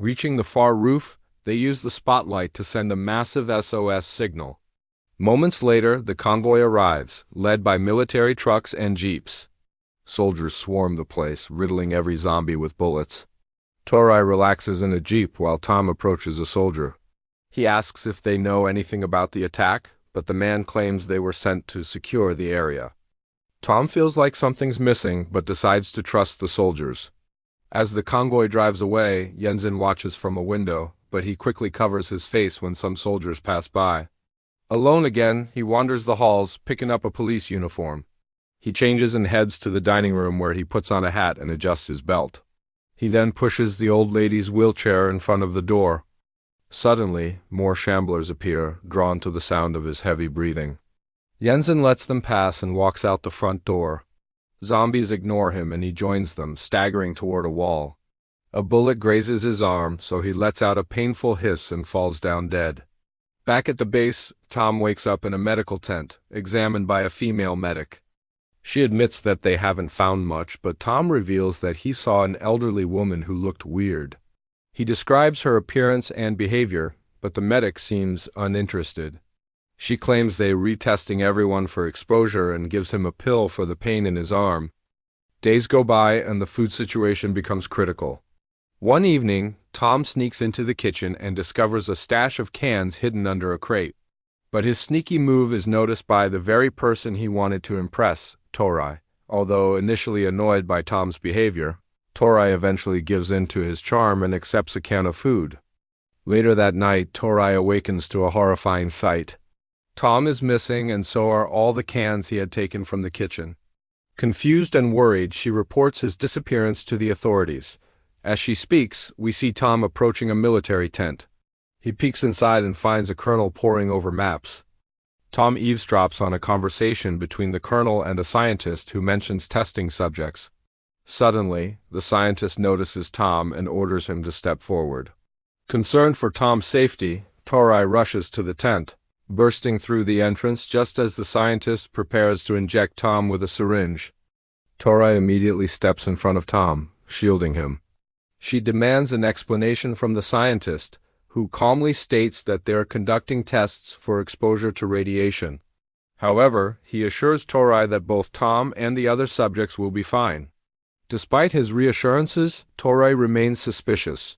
Reaching the far roof, they use the spotlight to send a massive SOS signal. Moments later, the convoy arrives, led by military trucks and jeeps. Soldiers swarm the place, riddling every zombie with bullets. Torai relaxes in a jeep while Tom approaches a soldier. He asks if they know anything about the attack, but the man claims they were sent to secure the area. Tom feels like something's missing, but decides to trust the soldiers. As the convoy drives away, Jensen watches from a window, but he quickly covers his face when some soldiers pass by. Alone again, he wanders the halls, picking up a police uniform. He changes and heads to the dining room where he puts on a hat and adjusts his belt. He then pushes the old lady's wheelchair in front of the door. Suddenly, more shamblers appear, drawn to the sound of his heavy breathing. Jensen lets them pass and walks out the front door. Zombies ignore him and he joins them, staggering toward a wall. A bullet grazes his arm, so he lets out a painful hiss and falls down dead. Back at the base, Tom wakes up in a medical tent, examined by a female medic. She admits that they haven't found much, but Tom reveals that he saw an elderly woman who looked weird. He describes her appearance and behavior, but the medic seems uninterested. She claims they're retesting everyone for exposure and gives him a pill for the pain in his arm. Days go by and the food situation becomes critical. One evening, Tom sneaks into the kitchen and discovers a stash of cans hidden under a crate. But his sneaky move is noticed by the very person he wanted to impress, Torai. Although initially annoyed by Tom's behavior, Torai eventually gives in to his charm and accepts a can of food. Later that night, Torai awakens to a horrifying sight. Tom is missing, and so are all the cans he had taken from the kitchen. Confused and worried, she reports his disappearance to the authorities. As she speaks, we see Tom approaching a military tent. He peeks inside and finds a colonel poring over maps. Tom eavesdrops on a conversation between the colonel and a scientist who mentions testing subjects. Suddenly, the scientist notices Tom and orders him to step forward. Concerned for Tom's safety, Torai rushes to the tent, bursting through the entrance just as the scientist prepares to inject Tom with a syringe. Torai immediately steps in front of Tom, shielding him. She demands an explanation from the scientist, who calmly states that they are conducting tests for exposure to radiation. However, he assures Torai that both Tom and the other subjects will be fine. Despite his reassurances, Torai remains suspicious.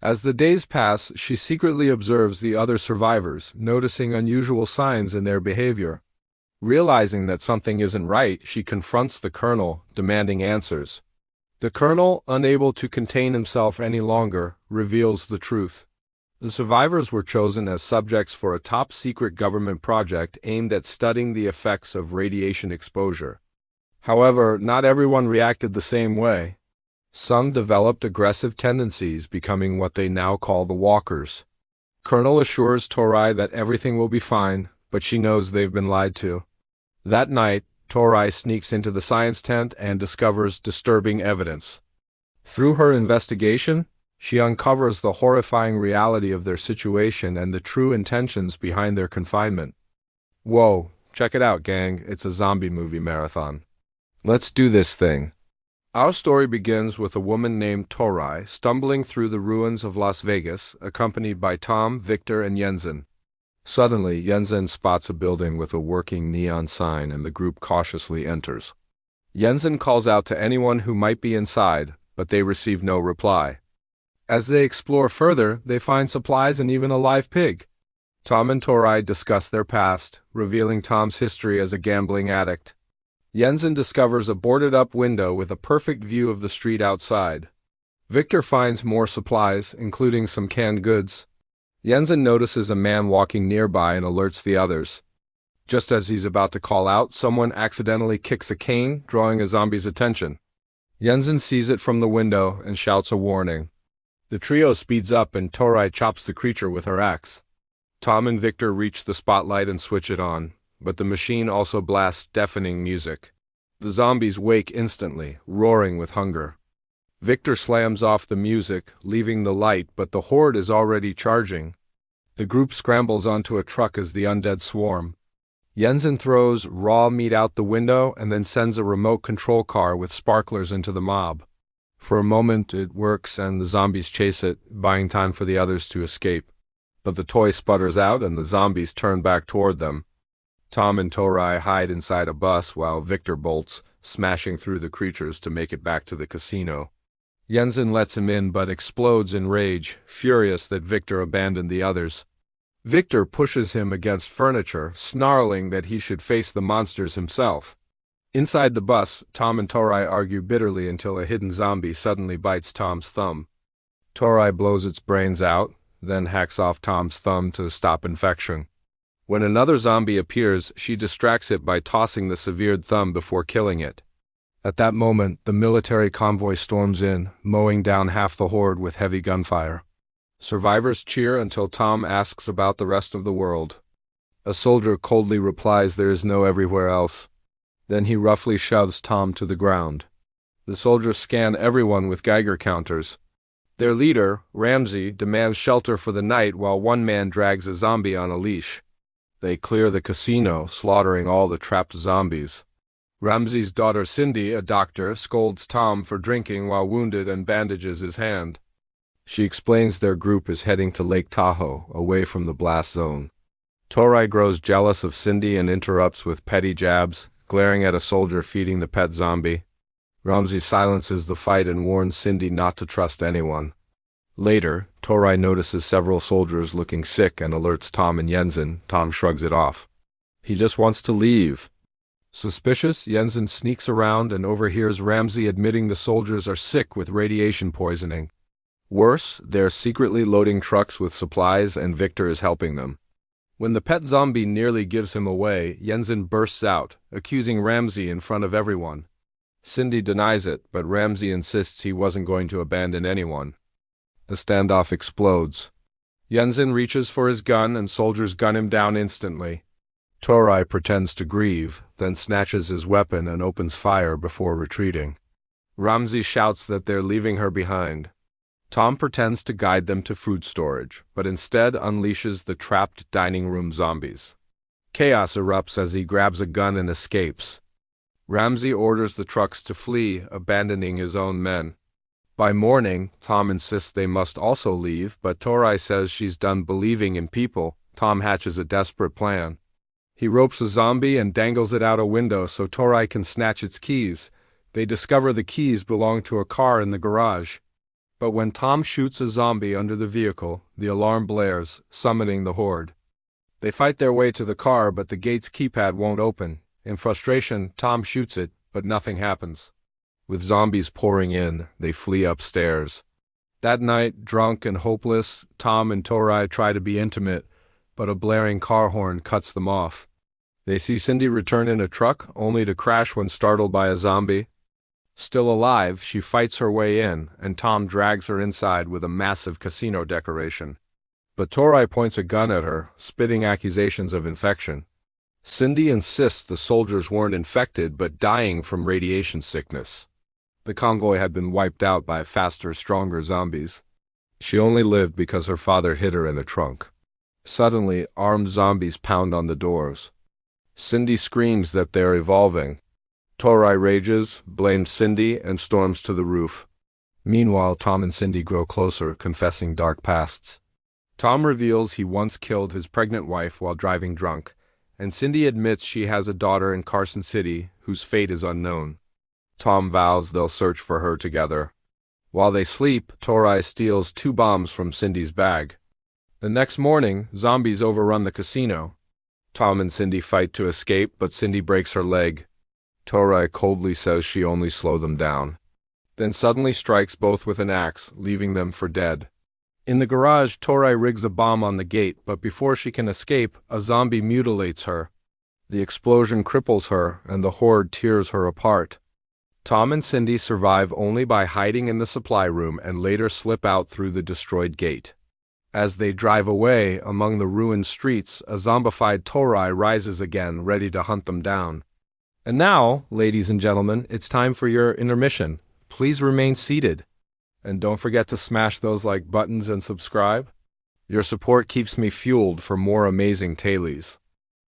As the days pass, she secretly observes the other survivors, noticing unusual signs in their behavior. Realizing that something isn't right, she confronts the colonel, demanding answers. The colonel, unable to contain himself any longer, reveals the truth. The survivors were chosen as subjects for a top-secret government project aimed at studying the effects of radiation exposure. However, not everyone reacted the same way. Some developed aggressive tendencies, becoming what they now call the walkers. Colonel assures Torai that everything will be fine, but she knows they've been lied to. That night, Torai sneaks into the science tent and discovers disturbing evidence. Through her investigation, she uncovers the horrifying reality of their situation and the true intentions behind their confinement. Whoa, check it out, gang, it's a zombie movie marathon. Let's do this thing. Our story begins with a woman named Torai stumbling through the ruins of Las Vegas, accompanied by Tom, Victor, and Jensen. Suddenly, Jensen spots a building with a working neon sign and the group cautiously enters. Jensen calls out to anyone who might be inside, but they receive no reply. As they explore further, they find supplies and even a live pig. Tom and Torai discuss their past, revealing Tom's history as a gambling addict. Jensen discovers a boarded-up window with a perfect view of the street outside. Victor finds more supplies, including some canned goods. Jensen notices a man walking nearby and alerts the others. Just as he's about to call out, someone accidentally kicks a cane, drawing a zombie's attention. Jensen sees it from the window and shouts a warning. The trio speeds up and Torai chops the creature with her axe. Tom and Victor reach the spotlight and switch it on, but the machine also blasts deafening music. The zombies wake instantly, roaring with hunger. Victor slams off the music, leaving the light, but the horde is already charging. The group scrambles onto a truck as the undead swarm. Jensen throws raw meat out the window and then sends a remote control car with sparklers into the mob. For a moment it works and the zombies chase it, buying time for the others to escape. But the toy sputters out and the zombies turn back toward them. Tom and Torai hide inside a bus while Victor bolts, smashing through the creatures to make it back to the casino. Jensen lets him in but explodes in rage, furious that Victor abandoned the others. Victor pushes him against furniture, snarling that he should face the monsters himself. Inside the bus, Tom and Torai argue bitterly until a hidden zombie suddenly bites Tom's thumb. Torai blows its brains out, then hacks off Tom's thumb to stop infection. When another zombie appears, she distracts it by tossing the severed thumb before killing it. At that moment, the military convoy storms in, mowing down half the horde with heavy gunfire. Survivors cheer until Tom asks about the rest of the world. A soldier coldly replies there is no everywhere else. Then he roughly shoves Tom to the ground. The soldiers scan everyone with Geiger counters. Their leader, Ramsey, demands shelter for the night while one man drags a zombie on a leash. They clear the casino, slaughtering all the trapped zombies. Ramsey's daughter Cindy, a doctor, scolds Tom for drinking while wounded and bandages his hand. She explains their group is heading to Lake Tahoe, away from the blast zone. Torai grows jealous of Cindy and interrupts with petty jabs, glaring at a soldier feeding the pet zombie. Ramsey silences the fight and warns Cindy not to trust anyone. Later, Torai notices several soldiers looking sick and alerts Tom and Jensen. Tom shrugs it off. He just wants to leave. Suspicious, Jensen sneaks around and overhears Ramsey admitting the soldiers are sick with radiation poisoning. Worse, they're secretly loading trucks with supplies and Victor is helping them. When the pet zombie nearly gives him away, Jensen bursts out, accusing Ramsey in front of everyone. Cindy denies it, but Ramsey insists he wasn't going to abandon anyone. The standoff explodes. Jensen reaches for his gun and soldiers gun him down instantly. Torai pretends to grieve, then snatches his weapon and opens fire before retreating. Ramsey shouts that they're leaving her behind. Tom pretends to guide them to food storage, but instead unleashes the trapped dining room zombies. Chaos erupts as he grabs a gun and escapes. Ramsey orders the trucks to flee, abandoning his own men. By morning, Tom insists they must also leave, but Torai says she's done believing in people. Tom hatches a desperate plan. He ropes a zombie and dangles it out a window so Torai can snatch its keys. They discover the keys belong to a car in the garage. But when Tom shoots a zombie under the vehicle, the alarm blares, summoning the horde. They fight their way to the car, but the gate's keypad won't open. In frustration, Tom shoots it, but nothing happens. With zombies pouring in, they flee upstairs. That night, drunk and hopeless, Tom and Torai try to be intimate, but a blaring car horn cuts them off. They see Cindy return in a truck, only to crash when startled by a zombie. Still alive, she fights her way in, and Tom drags her inside with a massive casino decoration. But Torai points a gun at her, spitting accusations of infection. Cindy insists the soldiers weren't infected but dying from radiation sickness. The convoy had been wiped out by faster, stronger zombies. She only lived because her father hid her in a trunk. Suddenly, armed zombies pound on the doors. Cindy screams that they're evolving. Torai rages, blames Cindy, and storms to the roof. Meanwhile, Tom and Cindy grow closer, confessing dark pasts. Tom reveals he once killed his pregnant wife while driving drunk, and Cindy admits she has a daughter in Carson City whose fate is unknown. Tom vows they'll search for her together. While they sleep, Torai steals 2 bombs from Cindy's bag. The next morning, zombies overrun the casino. Tom and Cindy fight to escape, but Cindy breaks her leg. Torai coldly says she only slowed them down. Then suddenly strikes both with an axe, leaving them for dead. In the garage, Torai rigs a bomb on the gate, but before she can escape, a zombie mutilates her. The explosion cripples her, and the horde tears her apart. Tom and Cindy survive only by hiding in the supply room and later slip out through the destroyed gate. As they drive away, among the ruined streets, a zombified Torai rises again, ready to hunt them down. And now, ladies and gentlemen, it's time for your intermission. Please remain seated. And don't forget to smash those like buttons and subscribe. Your support keeps me fueled for more amazing tailies.